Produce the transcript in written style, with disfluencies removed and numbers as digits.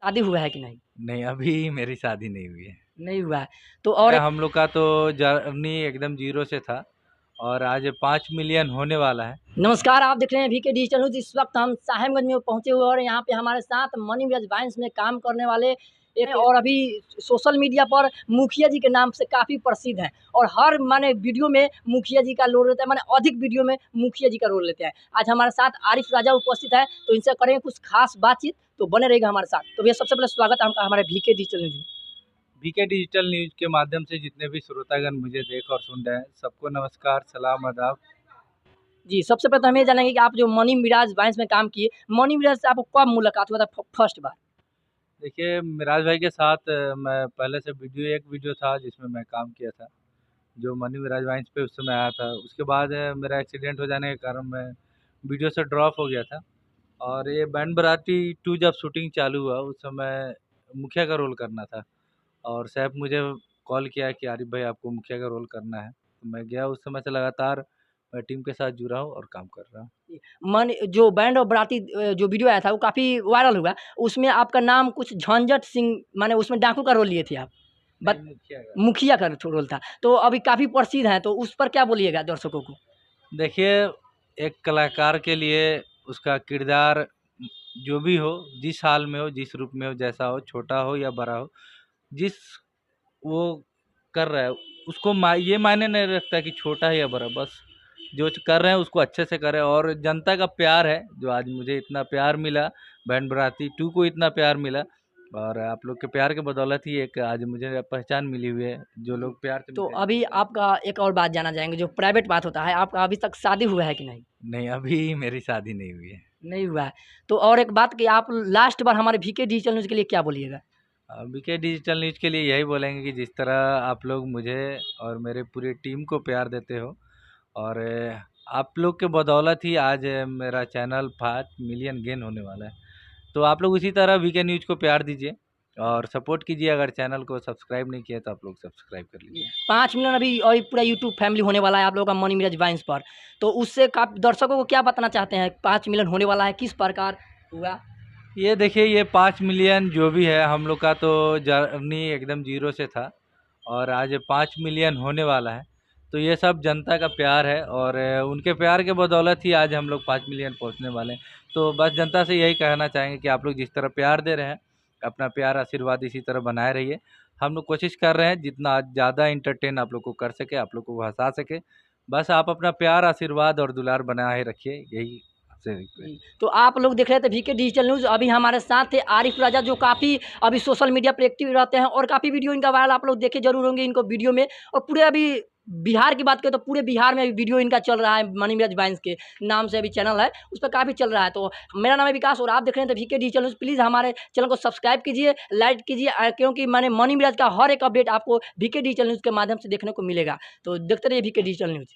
शादी हुआ है कि नहीं? नहीं, अभी मेरी शादी नहीं हुई है। नहीं हुआ है। तो और हम लोग का तो जर्नी एकदम जीरो से था और आज 5 मिलियन होने वाला है। नमस्कार, आप देख रहे हैं वीके डिजिटल न्यूज़। इस वक्त हम साहेबगंज में पहुँचे हुए और यहाँ पे हमारे साथ मनी विलेज वाइन्स में काम करने वाले एक और अभी सोशल मीडिया पर मुखिया जी के नाम से काफ़ी प्रसिद्ध हैं और हर माने वीडियो में मुखिया जी का रोल रहता है, माने अधिक वीडियो में मुखिया जी का रोल लेते हैं। आज हमारे साथ आरिफ राजा उपस्थित है, तो इनसे करेंगे कुछ खास बातचीत, तो बने रहिएगा हमारे साथ। तो भैया सबसे पहले स्वागत है आपका हमारे वीके डिजिटल न्यूज़ में। बीके डिजिटल न्यूज़ के माध्यम से जितने भी श्रोतागण मुझे देख और सुन रहे हैं, सबको नमस्कार, सलाम, आदाब। जी, सबसे पहले तो हम ये जानेंगे कि आप जो मनी मिराज वाइन्स में काम किए, मनी मिराज से आपको कब मुलाकात हुआ था फर्स्ट बार? देखिए, मिराज भाई के साथ मैं पहले से एक वीडियो था जिसमें मैं काम किया था, जो मनी मिराज वाइन्स पे उस समय आया था। उसके बाद मेरा एक्सीडेंट हो जाने के कारण मैं वीडियो से ड्रॉप हो गया था और ये बैंड बाराती 2 जब शूटिंग चालू हुआ, उस समय मुखिया का रोल करना था और सैफ मुझे कॉल किया कि आरिफ भाई आपको मुखिया का रोल करना है। तो मैं गया, उस समय से लगातार मैं टीम के साथ जुड़ा हूँ और काम कर रहा हूँ। मन जो बैंड और बाराती जो वीडियो आया था वो काफ़ी वायरल हुआ। उसमें आपका नाम कुछ झंझट सिंह माने उसमें डाकू का रोल लिए थे आप। नहीं, बत मुखिया का। मुखिया का रोल था। तो अभी काफ़ी प्रसिद्ध हैं, तो उस पर क्या बोलिएगा दर्शकों को? देखिए, एक कलाकार के लिए उसका किरदार जो भी हो, जिस हाल में हो, जिस रूप में हो, जैसा हो, छोटा हो या बड़ा हो, जिस वो कर रहा है, उसको ये मायने नहीं रखता कि छोटा है या बड़ा, बस जो कर रहे हैं उसको अच्छे से करें। और जनता का प्यार है, जो आज मुझे इतना प्यार मिला, बैंड बाराती 2 को इतना प्यार मिला और आप लोग के प्यार के बदौलत ही एक आज मुझे पहचान मिली हुई है, जो जी। लोग प्यार से तो मुझे अभी आपका एक और बात जानना चाहेंगे, जो प्राइवेट बात होता है, आपका अभी तक शादी हुआ है कि नहीं? नहीं, अभी मेरी शादी नहीं हुई है। नहीं हुआ है। तो और एक बात कि आप लास्ट बार हमारे वीके डिजिटल न्यूज़ के लिए क्या बोलिएगा? बीके डिजिटल न्यूज़ के लिए यही बोलेंगे कि जिस तरह आप लोग मुझे और मेरे पूरी टीम को प्यार देते हो और आप लोग के बदौलत ही आज मेरा चैनल 5 मिलियन गेन होने वाला है। तो आप लोग इसी तरह वीके न्यूज़ को प्यार दीजिए और सपोर्ट कीजिए। अगर चैनल को सब्सक्राइब नहीं किया तो आप लोग सब्सक्राइब कर लीजिए। 5 मिलियन अभी पूरा यूट्यूब फैमिली होने वाला है आप लोगों का मनी मिराज वाइन्स पर। तो उससे काफ़ी दर्शकों को क्या बताना चाहते हैं? 5 मिलियन होने वाला है, किस प्रकार हुआ? ये देखिए, ये 5 मिलियन जो भी है, हम लोग का तो जर्नी एकदम जीरो से था और आज 5 मिलियन होने वाला है। तो ये सब जनता का प्यार है और उनके प्यार के बदौलत ही आज हम लोग 5 मिलियन पहुंचने वाले हैं। तो बस जनता से यही कहना चाहेंगे कि आप लोग जिस तरह प्यार दे रहे हैं, अपना प्यार आशीर्वाद इसी तरह बनाए रहिए। हम लोग कोशिश कर रहे हैं जितना ज़्यादा इंटरटेन आप लोग को कर सके, आप लोग को हंसा सके। बस आप अपना प्यार, आशीर्वाद और दुलार बनाए रखिए, यही आपसे रिक्वेस्ट। जी, तो आप लोग देख रहे थे वीके डिजिटल न्यूज़। अभी हमारे साथ थे आरिफ राजा, जो काफ़ी अभी सोशल मीडिया पे एक्टिव रहते हैं और काफ़ी वीडियो इनका वायरल आप लोग देखे ज़रूर होंगे इनको वीडियो में। और पूरे अभी बिहार की बात करें तो पूरे बिहार में अभी वीडियो इनका चल रहा है, मनी मिराज वाइन्स के नाम से अभी चैनल है, उस पर काफ़ी चल रहा है। तो मेरा नाम है विकास और आप देख रहे हैं तो वीके डिजिटल न्यूज़। प्लीज़ हमारे चैनल को सब्सक्राइब कीजिए, लाइक कीजिए, क्योंकि मैंने मनी मिराज का हर एक अपडेट आपको वीके डिजिटल न्यूज़ के माध्यम से देखने को मिलेगा। तो देखते रहिए वीके डिजिटल न्यूज़।